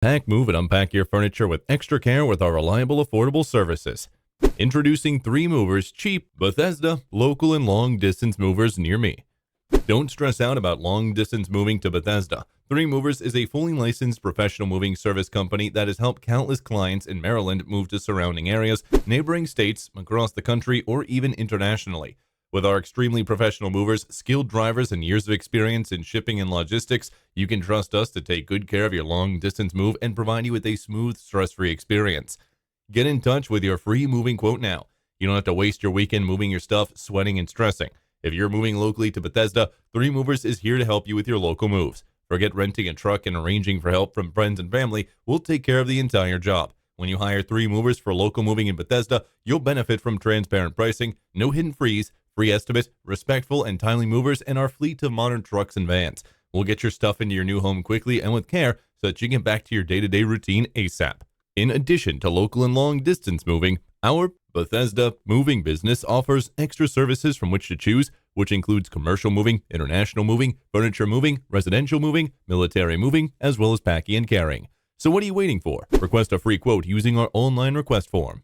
Pack, move, and unpack your furniture with extra care with our reliable, affordable services. Introducing 3 movers, cheap, Bethesda, local and long-distance movers near me. Don't stress out about long-distance moving to Bethesda. 3 Movers is a fully licensed professional moving service company that has helped countless clients in Maryland move to surrounding areas, neighboring states, across the country, or even internationally. With our extremely professional movers, skilled drivers, and years of experience in shipping and logistics, you can trust us to take good care of your long-distance move and provide you with a smooth, stress-free experience. Get in touch with your free moving quote now. You don't have to waste your weekend moving your stuff, sweating, and stressing. If you're moving locally to Bethesda, 3 Movers is here to help you with your local moves. Forget renting a truck and arranging for help from friends and family. We'll take care of the entire job. When you hire 3 Movers for local moving in Bethesda, you'll benefit from transparent pricing, no hidden fees, free estimate, respectful and timely movers, and our fleet of modern trucks and vans. We'll get your stuff into your new home quickly and with care so that you can get back to your day-to-day routine ASAP. In addition to local and long-distance moving, our Bethesda moving business offers extra services from which to choose, which includes commercial moving, international moving, furniture moving, residential moving, military moving, as well as packing and carrying. So what are you waiting for? Request a free quote using our online request form.